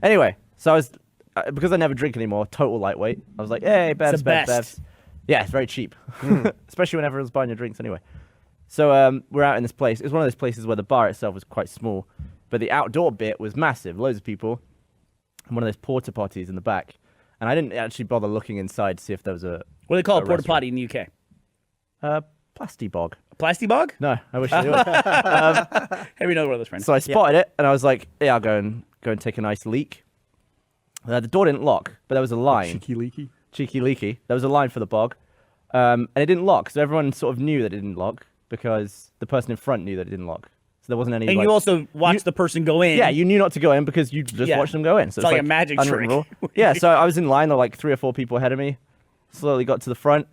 Anyway, so I was because I never drink anymore. Total lightweight. I was like, hey, Bevs. Yeah, it's very cheap, especially when everyone's buying your drinks anyway. So we're out in this place. It was one of those places where the bar itself was quite small, but the outdoor bit was massive. Loads of people, and one of those porta potties in the back. And I didn't actually bother looking inside to see if there was a. What do they call a porta potty in the UK? Plastibog. Plastibog? No, I wish I would. Have you know one of those friends? So I spotted it, and I was like, yeah, I'll go and take a nice leak. The door didn't lock, but there was a line. Cheeky leaky. There was a line for the bog. And it didn't lock, so everyone sort of knew that it didn't lock because the person in front knew that it didn't lock. So there wasn't any. And you also watched the person go in. Yeah, you knew not to go in because you just watched them go in. So it's like a magic trick. Yeah, so I was in line. There were like 3 or 4 people ahead of me. Slowly got to the front.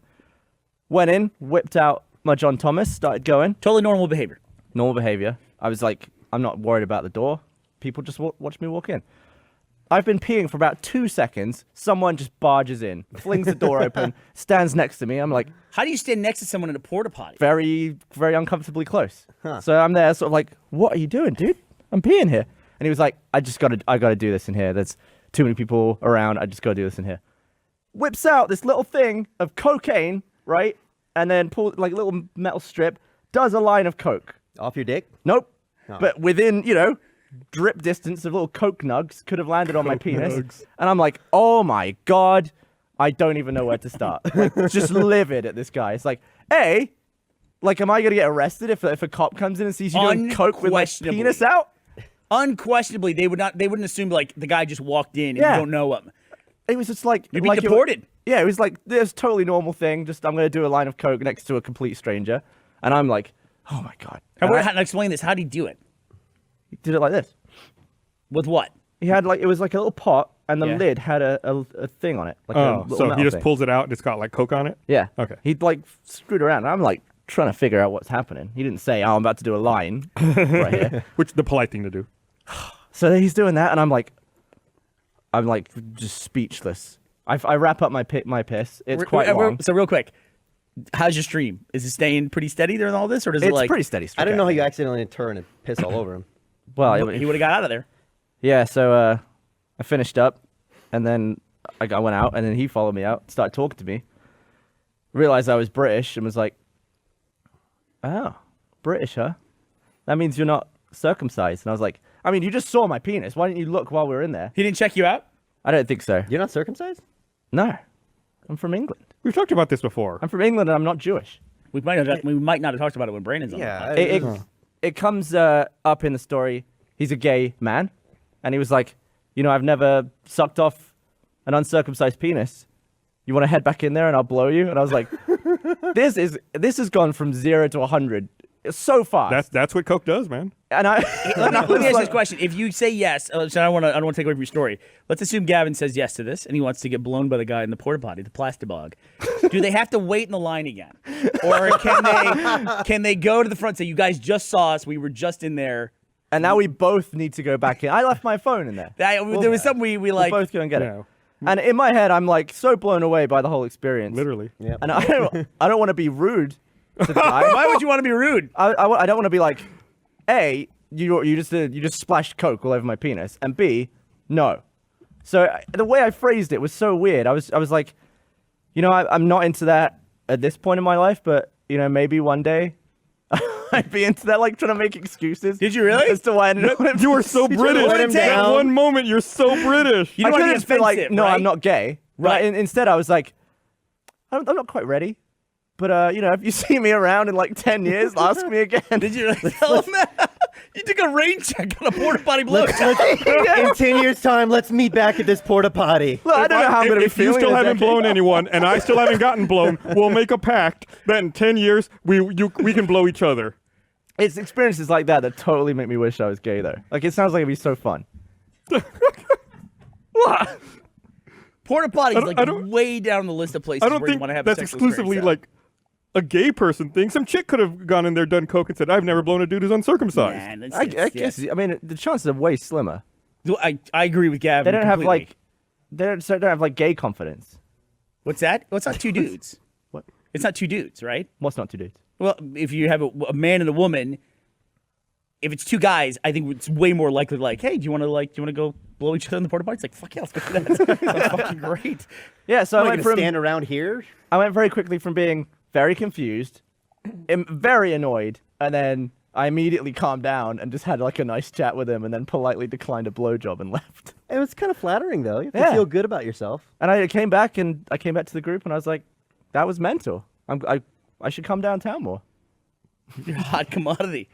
Went in, whipped out my John Thomas, started going. Totally normal behavior. Normal behavior. I was like, I'm not worried about the door. People just watch me walk in. I've been peeing for about 2 seconds. Someone just barges in, flings the door open, stands next to me. I'm like, how do you stand next to someone in a porta potty? Very, very uncomfortably close. So I'm there sort of like, what are you doing, dude? I'm peeing here. And he was like, I gotta do this in here. There's too many people around. I just gotta do this in here. Whips out this little thing of cocaine, right? And then pulls like a little metal strip, does a line of coke. Off your dick? Nope. Oh. But within, drip distance of little coke nugs could have landed on my penis. And I'm like, oh my God, I don't even know where to start. Like, just livid at this guy. It's like, am I going to get arrested if a cop comes in and sees you doing coke with my penis out? Unquestionably, they wouldn't assume like the guy just walked in and you don't know him. It was just like you'd be deported. It was like this totally normal thing. Just I'm going to do a line of coke next to a complete stranger. And I'm like, oh my God. Explain this. How did he do it? He did it like this. With what? He had it was like a little pot, and the lid had a thing on it. Like so he just pulls it out and it's got like coke on it? Yeah. Okay. He'd like screwed around. And I'm like trying to figure out what's happening. He didn't say, I'm about to do a line right here. Which the polite thing to do. So he's doing that, and I'm like just speechless. I wrap up my piss. It's quite long. So real quick, how's your stream? Is it staying pretty steady during all this, or does it like? It's pretty steady. I don't know how you accidentally turn and piss all over him. Well, he would have got out of there. Yeah, so I finished up, and then I went out, and then he followed me out, started talking to me, realized I was British, and was like, oh, British, huh? That means you're not circumcised. And I was like, I mean, you just saw my penis. Why didn't you look while we were in there? He didn't check you out? I don't think so. You're not circumcised? No. I'm from England. We've talked about this before. I'm from England, and I'm not Jewish. We might not have talked about it when Brandon's on. Yeah. It comes up in the story. He's a gay man, and he was like, I've never sucked off an uncircumcised penis. You want to head back in there and I'll blow you? And I was like, this has gone from 0 to 100 so fast. That's what coke does, man. And let me ask this question: if you say yes, so I don't want to take away from your story. Let's assume Gavin says yes to this, and he wants to get blown by the guy in the porta potty, the plastibog. Do they have to wait in the line again, or can they go to the front and say, "You guys just saw us. We were just in there." And now we both need to go back in. I left my phone in there. There was something we like. We'll both go and get it. And in my head, I'm like so blown away by the whole experience. Literally. Yep. And I don't want to be rude to the guy. Why would you want to be rude? I don't want to be like, A, you just splashed coke all over my penis, and B, no. So the way I phrased it was so weird. I was like, I'm not into that at this point in my life, but maybe one day. I'd be into that, like trying to make excuses. Did you really? As to why I didn't want him. You were so British. At one moment, you're so British. You don't want to be offensive, like, no, right? I'm not gay. Right. But instead, I was like, I'm not quite ready. But if you see me around in like 10 years, ask me again. Did you really tell him that? You took a rain check on a porta potty blow. In 10 years' time, let's meet back at this porta potty. Look, I don't know how I'm going to be If you feeling. still haven't blown anyone, and I still haven't gotten blown, we'll make a pact that in 10 years we can blow each other. It's experiences like that totally make me wish I was gay, though. Like, it sounds like it'd be so fun. What? Porta potty is like way down the list of places where you want to have that's a sexual exclusively experience. like a gay person thing. Some chick could have gone in there, done coke, and said, "I've never blown a dude who's uncircumcised." Man, I guess. I mean, the chances are way slimmer. I agree with Gavin. They don't completely. have they don't have like gay confidence. What's that? Well, it's not two dudes. What? It's not two dudes, right? What's not to do? Well, if you have a man and a woman, if it's two guys, I think it's way more likely. Like, hey, do you want to go blow each other in the porta potty? It's like, fuck yeah, let's go do that. That's fucking great. Yeah, so Am I I went gonna from stand around here? I went very quickly from being very confused, very annoyed, and then I immediately calmed down and just had like a nice chat with him, and then politely declined a blowjob and left. It was kind of flattering, though. You have to Yeah. feel good about yourself. And I came back to the group, and I was like, that was mental. I should come downtown more. You're a hot commodity.